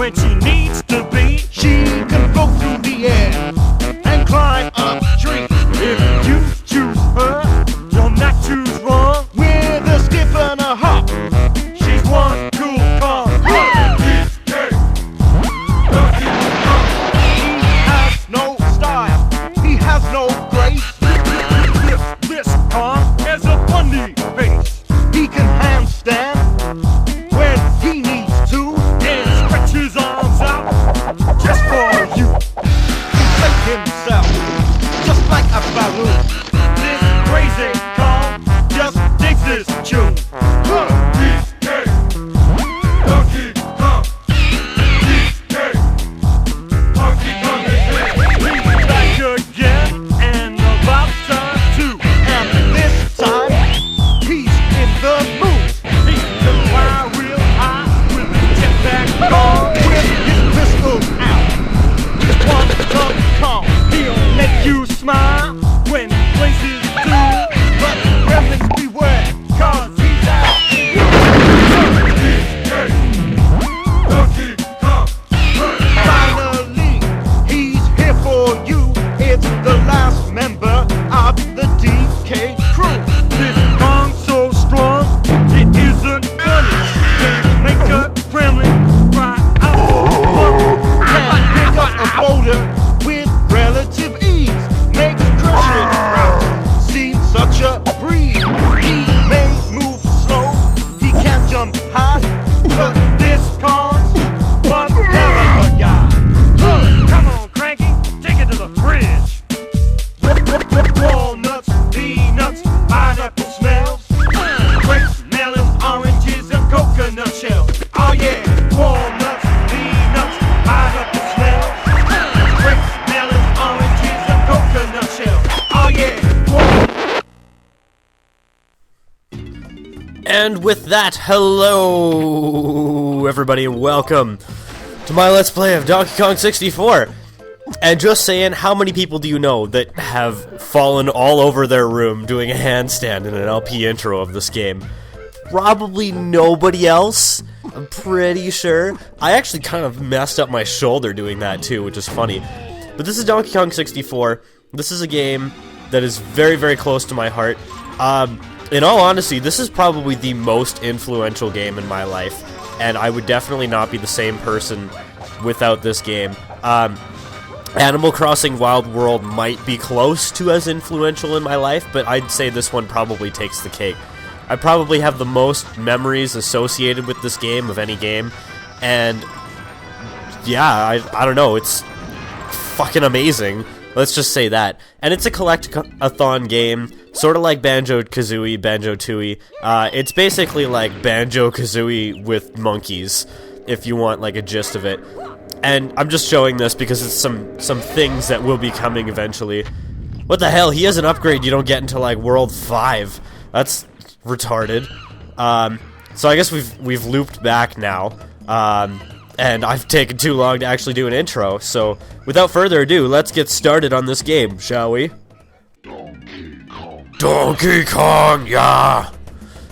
when she needs to be. She can go through the air and climb up trees. If you choose her, you'll not choose wrong. With a skip and a hop, She's one cool car. he has no style, he has no grace. This car has a funny face. He can handstand when he needs to. And stretch his arms out just for you. Inflate himself just like a balloon. This crazy car just digs this tune. He's back again and about time too. And this time, he's in the mood. He can fly real high with his jetpack car. With his pistols out, One tough call, he'll make you smile when he plays his tune. but gremlins beware. Cause he's out to get Finally, he's here for you. It's the last member of the DK crew. this song so strong, it isn't funny. Can make a gremlin cry out. Can pick up a boulder with relative ease. Makes crushing rounds seem such a breeze. He may move slow, he can't jump high, but This car's one hell of a guy. Come on, Cranky, take it to the fridge. Walnuts, peanuts, pineapple smells, grapes, melons, oranges, and coconut shells. Oh yeah, walnuts, peanuts, pineapple smells, grapes, melons, oranges, and coconut shells. Oh yeah, And with that, hello everybody and welcome to my Let's Play of Donkey Kong 64. And just saying, how many people do you know that have fallen all over their room doing a handstand in an LP intro of this game? Probably nobody else, I'm pretty sure. I actually kind of messed up my shoulder doing that too, which is funny. But this is Donkey Kong 64. This is a game that is very, very close to my heart. In all honesty, this is probably the most influential game in my life, and I would definitely not be the same person without this game. Animal Crossing Wild World might be close to as influential in my life, but I'd say this one probably takes the cake. I probably have the most memories associated with this game of any game, and yeah, I don't know, it's fucking amazing. Let's just say that. And it's a collect-a-thon game, sort of like Banjo-Kazooie, Banjo-Tooie. It's basically like Banjo-Kazooie with monkeys, if you want like a gist of it. And I'm just showing this because it's some things that will be coming eventually. What the hell? He has an upgrade you don't get until like World 5. That's retarded. So I guess we've looped back now. And I've taken too long to actually do an intro, so without further ado, let's get started on this game, shall we? Donkey Kong, yeah!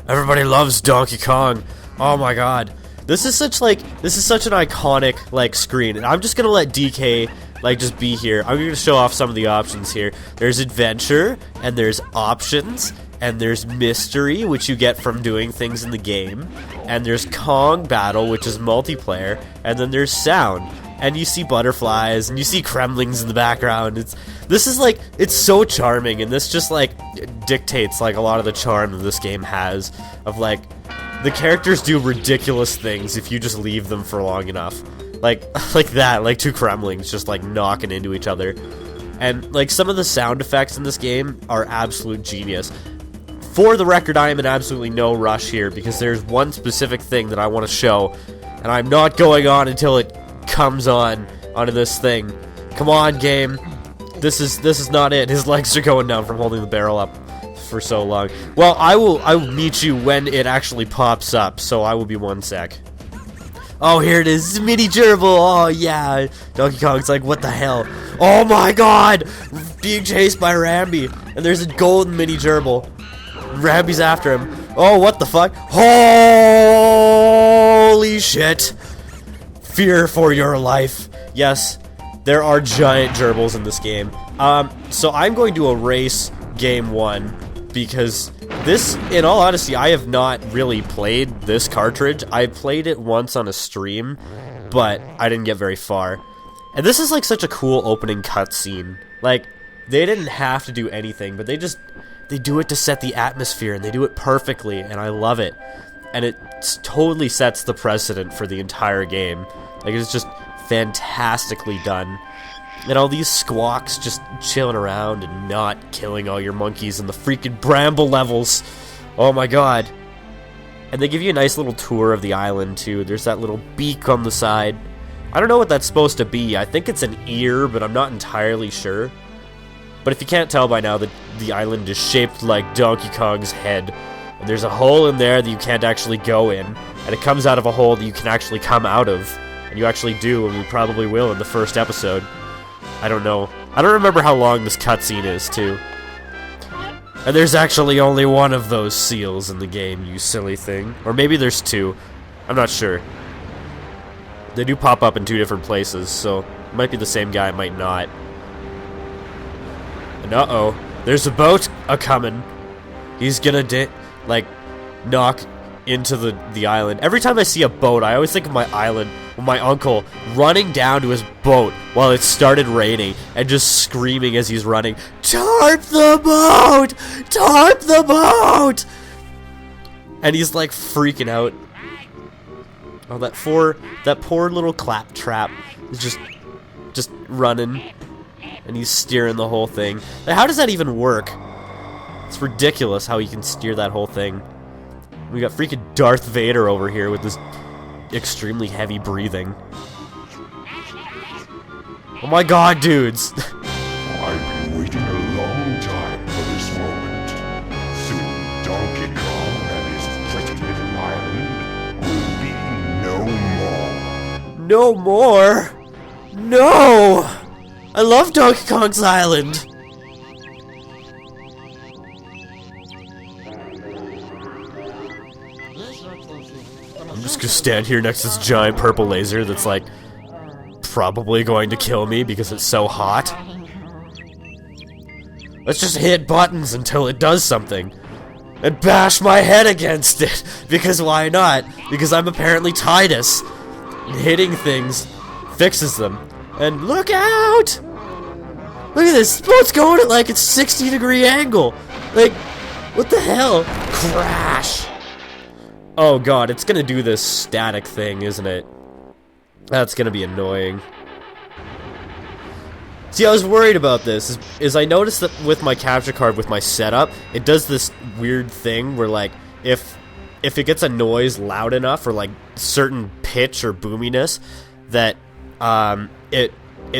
Everybody loves Donkey Kong. Oh my god. This is such an iconic, like, screen, and I'm just gonna let DK, like, just be here. I'm gonna show off some of the options here. There's adventure, and there's options, and there's mystery, which you get from doing things in the game, and there's Kong Battle, which is multiplayer, and then there's sound, and you see butterflies, and you see Kremlings in the background. It's so charming, and this just, like, dictates, like, a lot of the charm that this game has, of, like, the characters do ridiculous things if you just leave them for long enough. Like that, like two Kremlings just, like, knocking into each other. And, like, some of the sound effects in this game are absolute genius. For the record, I am in absolutely no rush here, because there's one specific thing that I want to show, and I'm not going on until it comes onto this thing. Come on, game. This is not it. His legs are going down from holding the barrel up for so long. Well, I will meet you when it actually pops up, so I will be 1 sec. Oh, here it is, mini gerbil. Oh yeah, Donkey Kong's like, what the hell? Oh my god, being chased by Rambi, and there's a golden mini gerbil. Rambi's after him. Oh, what the fuck? Holy shit! Fear for your life. Yes, there are giant gerbils in this game. So I'm going to erase game 1 because this, in all honesty, I have not really played this cartridge. I played it once on a stream, but I didn't get very far. And this is like such a cool opening cutscene. Like, they didn't have to do anything, but they do it to set the atmosphere, and they do it perfectly, and I love it. And it totally sets the precedent for the entire game. Like, it's just fantastically done. And all these squawks just chilling around and not killing all your monkeys in the freaking bramble levels. Oh my god. And they give you a nice little tour of the island, too. There's that little beak on the side. I don't know what that's supposed to be. I think it's an ear, but I'm not entirely sure. But if you can't tell by now, the island is shaped like Donkey Kong's head. And there's a hole in there that you can't actually go in. And it comes out of a hole that you can actually come out of. And you actually do, and you probably will in the first episode. I don't know. I don't remember how long this cutscene is, too. And there's actually only one of those seals in the game, you silly thing. Or maybe there's 2. I'm not sure. They do pop up in 2 different places, so it might be the same guy, it might not. And uh-oh, there's a boat a-coming. He's gonna, knock into the island. Every time I see a boat, I always think of my island, with my uncle running down to his boat while it started raining, and just screaming as he's running, "Tarp the boat! Tarp the boat!" And he's, like, freaking out. Oh, that poor little claptrap is just running, and he's steering the whole thing. How does that even work? It's ridiculous how he can steer that whole thing. We got freaking Darth Vader over here with this extremely heavy breathing. Oh my god, dudes! I've been waiting a long time for this moment. Soon Donkey Kong and his pretty little island will be no more. No more? No! I love Donkey Kong's Island! I'm just gonna stand here next to this giant purple laser that's like probably going to kill me because it's so hot. Let's just hit buttons until it does something. And bash my head against it! Because why not? Because I'm apparently Titus. And hitting things fixes them. And look out! Look at this boat's going at like a 60-degree angle! Like, what the hell? Crash! Oh god, it's gonna do this static thing, isn't it? That's gonna be annoying. See, I was worried about this, is I noticed that with my capture card, with my setup, it does this weird thing where, like, if it gets a noise loud enough, or, like, certain pitch or boominess, that, it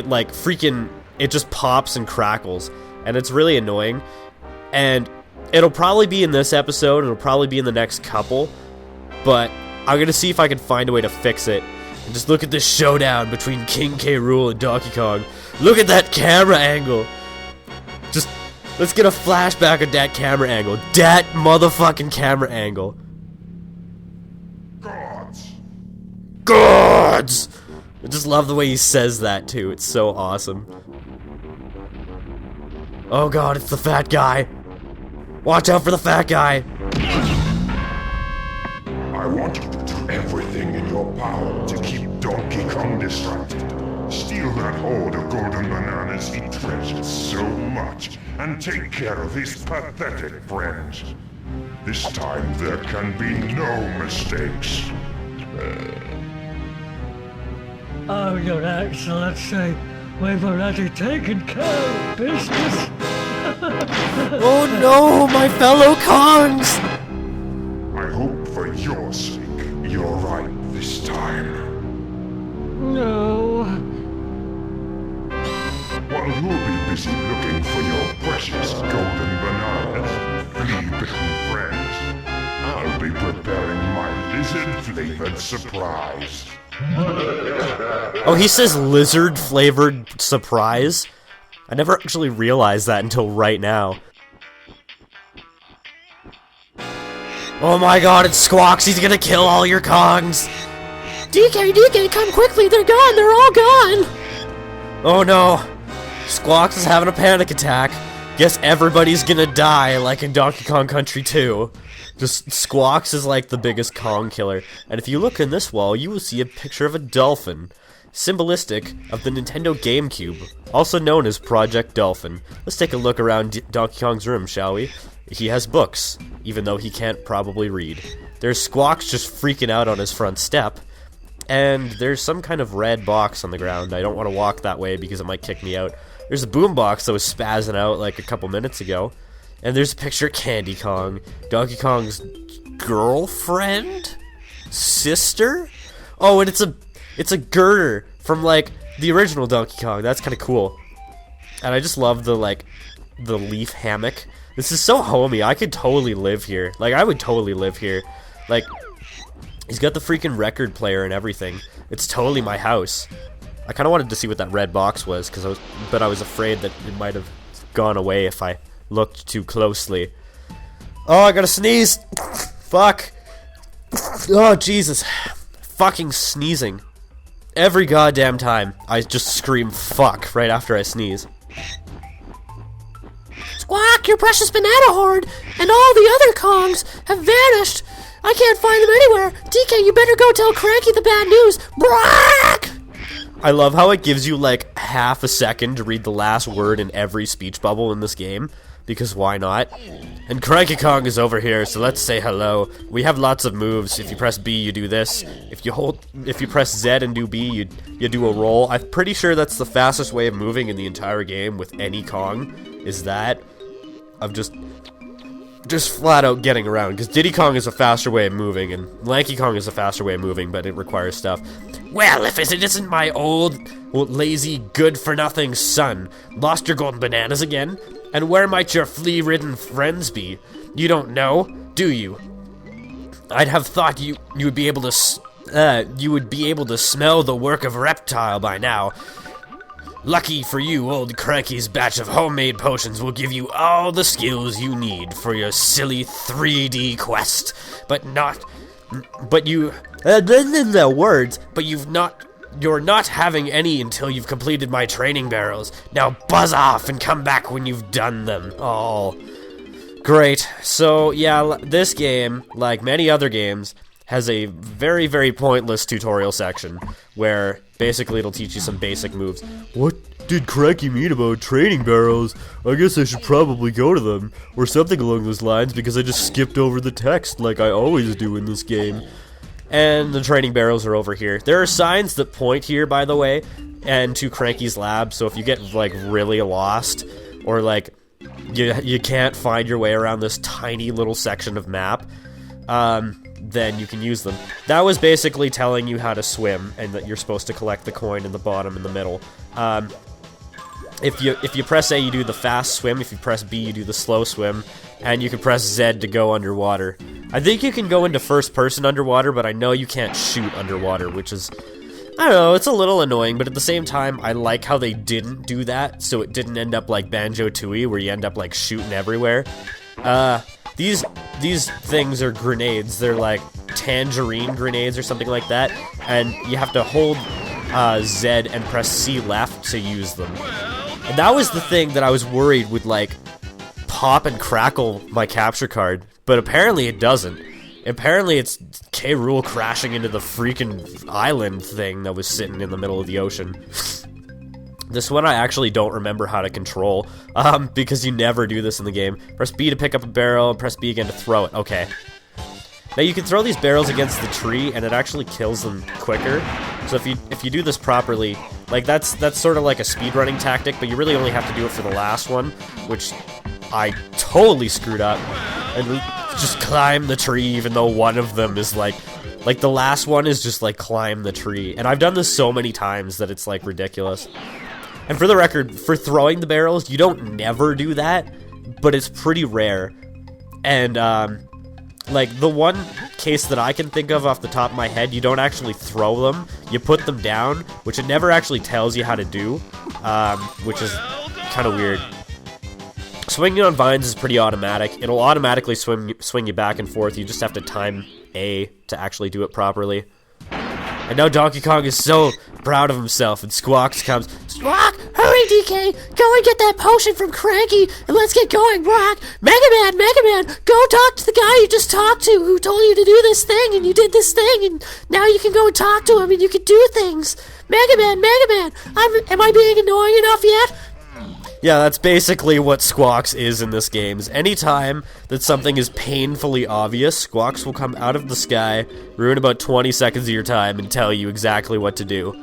like, freaking, it just pops and crackles, and it's really annoying, and it'll probably be in this episode, it'll probably be in the next couple, but I'm gonna see if I can find a way to fix it. And just look at this showdown between King K. Rool and Donkey Kong. Look at that camera angle. Just, let's get a flashback of that camera angle. Dat motherfucking camera angle. Gods! Gods! I just love the way he says that too. It's so awesome. Oh god, it's the fat guy. Watch out for the fat guy. I want you to do everything in your power to keep Donkey Kong distracted. Steal that hoard of golden bananas he treasures so much, and take care of his pathetic friends. This time there can be no mistakes. Oh, Your Excellency, we've already taken care of business. Oh no, my fellow Kongs! I hope for your sake you're right this time. No. While you'll be busy looking for your precious golden bananas, flea-bitten friends, I'll be preparing my lizard-flavored surprise. Oh, he says lizard-flavored surprise? I never actually realized that until right now. Oh my god, it's Squawks, he's gonna kill all your Kongs! DK, come quickly, they're gone, they're all gone! Oh no! Squawks is having a panic attack. Guess everybody's gonna die like in Donkey Kong Country 2. Just Squawks is like the biggest Kong killer. And if you look in this wall, you will see a picture of a dolphin. Symbolistic of the Nintendo GameCube, also known as Project Dolphin. Let's take a look around Donkey Kong's room, shall we? He has books, even though he can't probably read. There's Squawks just freaking out on his front step. And there's some kind of red box on the ground. I don't want to walk that way because it might kick me out. There's a boombox that was spazzing out like a couple minutes ago. And there's a picture of Candy Kong, Donkey Kong's girlfriend? Sister? Oh, and it's a girder from like the original Donkey Kong. That's kind of cool. And I just love the leaf hammock. This is so homey. I could totally live here. Like, I would totally live here. Like, he's got the freaking record player and everything. It's totally my house. I kind of wanted to see what that red box was, but I was afraid that it might have gone away if I looked too closely. Oh, I gotta sneeze! Fuck! Oh, Jesus. Fucking sneezing. Every goddamn time, I just scream fuck right after I sneeze. Squawk, your precious banana horde, and all the other Kongs have vanished! I can't find them anywhere! DK, you better go tell Cranky the bad news! Brack! I love how it gives you like half a second to read the last word in every speech bubble in this game, because why not? And Cranky Kong is over here, so let's say hello. We have lots of moves. If you press B, you do this. If you press Z and do B, you do a roll. I'm pretty sure that's the fastest way of moving in the entire game with any Kong, is that of just flat out getting around, because Diddy Kong is a faster way of moving, and Lanky Kong is a faster way of moving, but it requires stuff. Well, if it isn't my old, lazy, good-for-nothing son. Lost your golden bananas again? And where might your flea-ridden friends be? You don't know, do you? I'd have thought you would be able to smell the work of Reptile by now. Lucky for you, old Cranky's batch of homemade potions will give you all the skills you need for your silly 3D quest. You're not having any until you've completed my training barrels. Now buzz off and come back when you've done them. Oh, great. So yeah, this game, like many other games, has a very, very pointless tutorial section where basically it'll teach you some basic moves. What did Cranky mean about training barrels? I guess I should probably go to them, or something along those lines, because I just skipped over the text like I always do in this game. And the training barrels are over here. There are signs that point here, by the way, and to Cranky's lab, so if you get like really lost, or like you can't find your way around this tiny little section of map, then you can use them. That was basically telling you how to swim, and that you're supposed to collect the coin in the bottom and the middle. If you press A, you do the fast swim. If you press B, you do the slow swim. And you can press Z to go underwater. I think you can go into first person underwater, but I know you can't shoot underwater, which is, I don't know, it's a little annoying, but at the same time, I like how they didn't do that, so it didn't end up like Banjo-Tooie, where you end up like shooting everywhere. These things are grenades. They're like tangerine grenades or something like that, and you have to hold Z and press C left to use them. And that was the thing that I was worried would like pop and crackle my capture card, but apparently it doesn't. Apparently it's K. Rool crashing into the freaking island thing that was sitting in the middle of the ocean. This one I actually don't remember how to control, because you never do this in the game. Press B to pick up a barrel, and press B again to throw it. Okay. Now you can throw these barrels against the tree, and it actually kills them quicker. So if you do this properly, like that's sort of like a speedrunning tactic, but you really only have to do it for the last one, which I totally screwed up. And just climb the tree, even though one of them is like the last one is just like climb the tree. And I've done this so many times that it's like ridiculous. And for the record, for throwing the barrels, you don't never do that, but it's pretty rare. And like the one case that I can think of off the top of my head, you don't actually throw them, you put them down, which it never actually tells you how to do, which is kind of weird. Swinging on vines is pretty automatic. It'll automatically swing you back and forth. You just have to time A to actually do it properly. And now Donkey Kong is so proud of himself, and Squawks comes. Squawk, hurry, DK! Go and get that potion from Cranky, and let's get going, Brock! Megaman, go talk to the guy you just talked to, who told you to do this thing, and you did this thing, and now you can go and talk to him, and you can do things! Megaman, am I being annoying enough yet? Yeah, that's basically what Squawks is in this game. Anytime that something is painfully obvious, Squawks will come out of the sky, ruin about 20 seconds of your time, and tell you exactly what to do.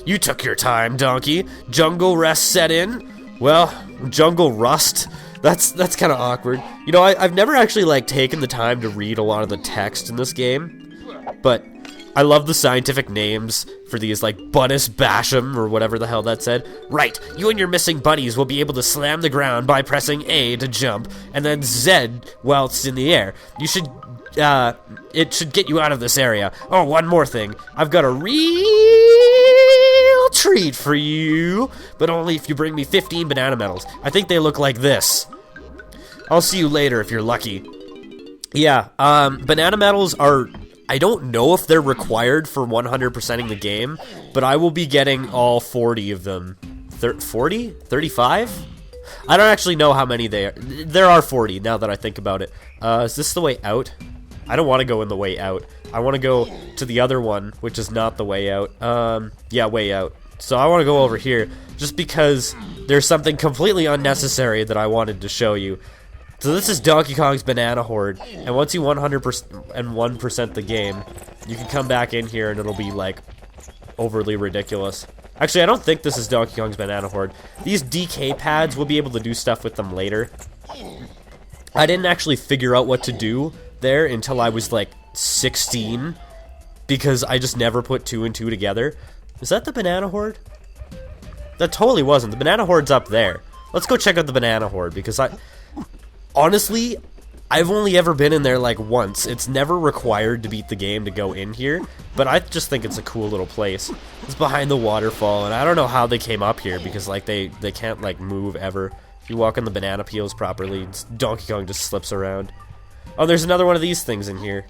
You took your time, Donkey. Jungle rest set in? Well, jungle rust? That's kind of awkward. You know, I've never actually, like, taken the time to read a lot of the text in this game, but I love the scientific names for these, like, Bunnis Basham, or whatever the hell that said. Right, you and your missing buddies will be able to slam the ground by pressing A to jump, and then Z while it's in the air. You should, it should get you out of this area. Oh, one more thing. I've got a real treat for you, but only if you bring me 15 banana medals. I think they look like this. I'll see you later if you're lucky. Yeah, banana medals are... I don't know if they're required for 100%ing the game, but I will be getting all 40 of them. 40? 35? I don't actually know how many they are. There are 40, now that I think about it. Is this the way out? I don't want to go in the way out. I want to go to the other one, which is not the way out. Yeah, way out. So I want to go over here, just because there's something completely unnecessary that I wanted to show you. So this is Donkey Kong's Banana Horde, and once you 101% the game, you can come back in here and it'll be, like, overly ridiculous. Actually, I don't think this is Donkey Kong's Banana Horde. These DK pads, we'll be able to do stuff with them later. I didn't actually figure out what to do there until I was, like, 16, because I just never put 2 and 2 together. Is that the Banana Horde? That totally wasn't. The Banana Horde's up there. Let's go check out the Banana Horde, because honestly, I've only ever been in there like once. It's never required to beat the game to go in here, but I just think it's a cool little place. It's behind the waterfall, and I don't know how they came up here, because like they can't like move ever. If you walk on the banana peels properly, Donkey Kong just slips around. Oh, there's another one of these things in here.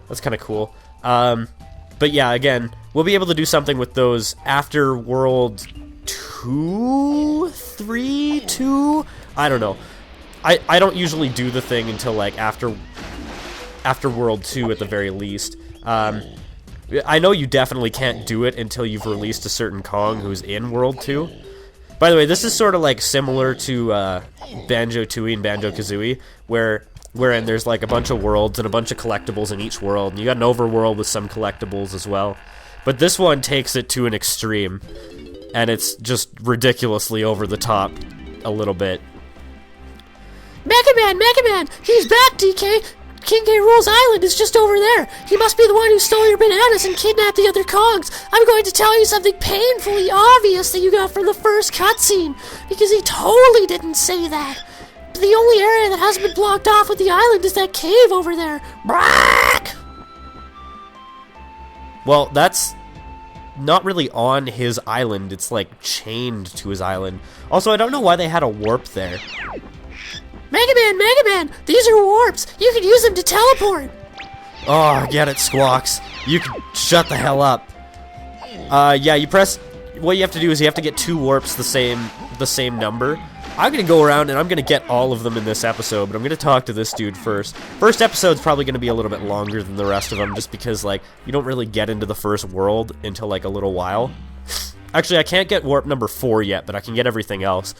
That's kind of cool. But yeah, again, we'll be able to do something with those after World 2? 3? 2? I don't know. I don't usually do the thing until like after World 2 at the very least. I know you definitely can't do it until you've released a certain Kong who's in World 2. By the way, this is sort of like similar to Banjo-Tooie and Banjo-Kazooie, wherein there's like a bunch of worlds and a bunch of collectibles in each world, and you got an overworld with some collectibles as well. But this one takes it to an extreme, and it's just ridiculously over the top a little bit. Megaman! He's back, DK! King K. Rool's island is just over there. He must be the one who stole your bananas and kidnapped the other Kongs. I'm going to tell you something painfully obvious that you got from the first cutscene, because he totally didn't say that. The only area that hasn't been blocked off with the island is that cave over there. Brack! Well, that's not really on his island. It's like chained to his island. Also, I don't know why they had a warp there. Megaman! These are warps! You can use them to teleport! Oh, get it, Squawks. You can shut the hell up. Yeah, you press... What you have to do is you have to get 2 warps the same number. I'm gonna go around and I'm gonna get all of them in this episode, but I'm gonna talk to this dude first. First episode's probably gonna be a little bit longer than the rest of them, just because, like, you don't really get into the first world until, like, a little while. Actually, I can't get warp number 4 yet, but I can get everything else.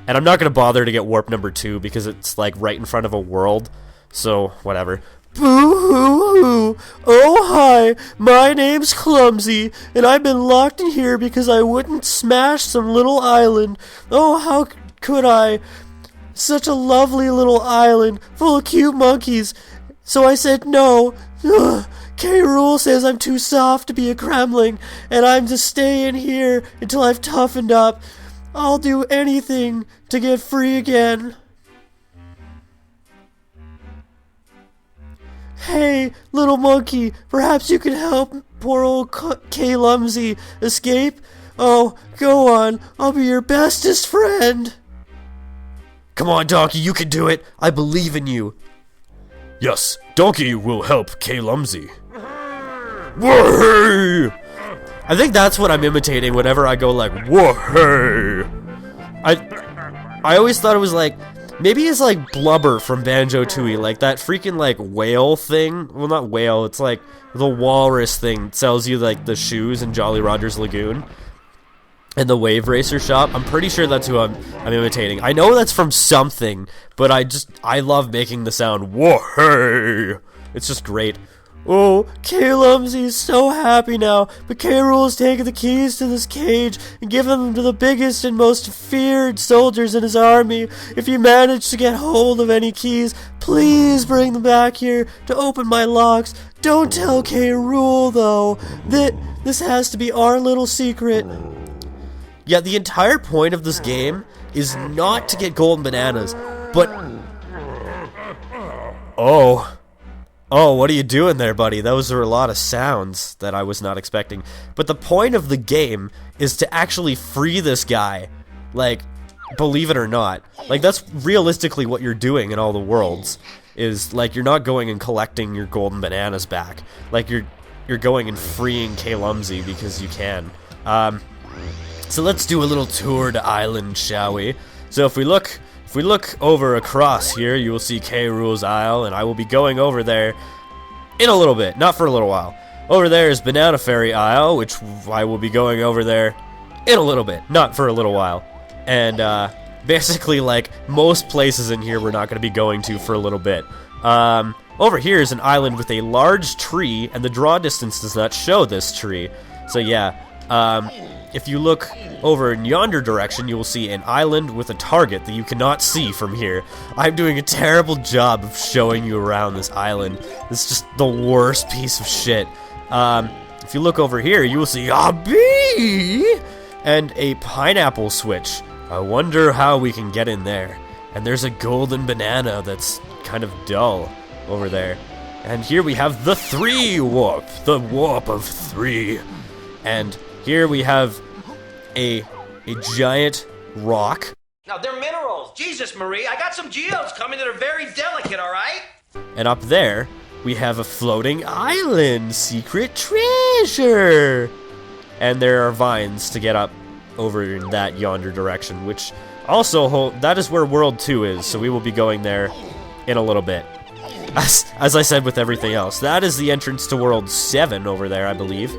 And I'm not going to bother to get warp number 2 because it's like right in front of a world. So, whatever. Boo-hoo-hoo! Oh, hi! My name's Clumsy, and I've been locked in here because I wouldn't smash some little island. Oh, how could I? Such a lovely little island full of cute monkeys. So I said no. Ugh. K. Rool says I'm too soft to be a Kremling, and I'm to stay in here until I've toughened up. I'll do anything to get free again. Hey, little monkey, perhaps you can help poor old K. Lumsy escape? Oh, go on, I'll be your bestest friend. Come on, Donkey, you can do it. I believe in you. Yes, Donkey will help K. Lumsy. Whoa! I think that's what I'm imitating whenever I go like, whoa! I always thought it was like, maybe it's like Blubber from Banjo-Tooie, like that freaking like whale thing. Well, not whale, it's like the walrus thing that sells you like the shoes in Jolly Roger's Lagoon. And the Wave Racer shop. I'm pretty sure that's who I'm imitating. I know that's from something, but I love making the sound, whoa! It's just great. Oh, K-Lumsy's so happy now, but K-Rool's taken the keys to this cage and given them to the biggest and most feared soldiers in his army. If you manage to get hold of any keys, please bring them back here to open my locks. Don't tell K-Rool, though. This has to be our little secret. Yeah, the entire point of this game is not to get golden bananas, but... Oh, what are you doing there, buddy? Those are a lot of sounds that I was not expecting. But the point of the game is to actually free this guy. Like, believe it or not. Like, that's realistically what you're doing in all the worlds. Is, like, you're not going and collecting your golden bananas back. Like, you're going and freeing K-Lumsy because you can. So let's do a little tour to Island, shall we? So if we look over across here, you will see K-Rool's Isle, and I will be going over there in a little bit, not for a little while. Over there is Banana Fairy Isle, which I will be going over there in a little bit, not for a little while. And basically, like, most places in here we're not going to be going to for a little bit. Over here is an island with a large tree, and the draw distance does not show this tree. So yeah, if you look over in yonder direction, you will see an island with a target that you cannot see from here. I'm doing a terrible job of showing you around this island. It's just the worst piece of shit. If you look over here, you will see a bee and a pineapple switch. I wonder how we can get in there. And there's a golden banana that's kind of dull over there. And here we have the 3 warp, the warp of 3. And here we have a giant rock. Now, they're minerals. Jesus, Marie, I got some geodes coming that are very delicate, all right? And up there, we have a floating island secret treasure. And there are vines to get up over in that yonder direction, which also, that is where World 2 is, so we will be going there in a little bit. As I said with everything else, that is the entrance to World 7 over there, I believe.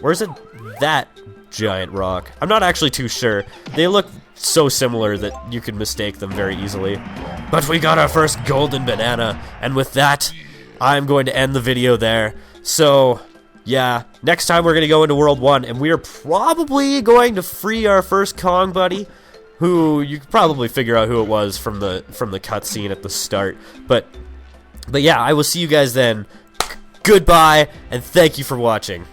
Where's it? That giant rock. I'm not actually too sure. They look so similar that you could mistake them very easily. But we got our first golden banana, and with that, I'm going to end the video there. So, yeah, next time we're going to go into World 1, and we are probably going to free our first Kong buddy, who you could probably figure out who it was from the cutscene at the start. But yeah, I will see you guys then. Goodbye, and thank you for watching.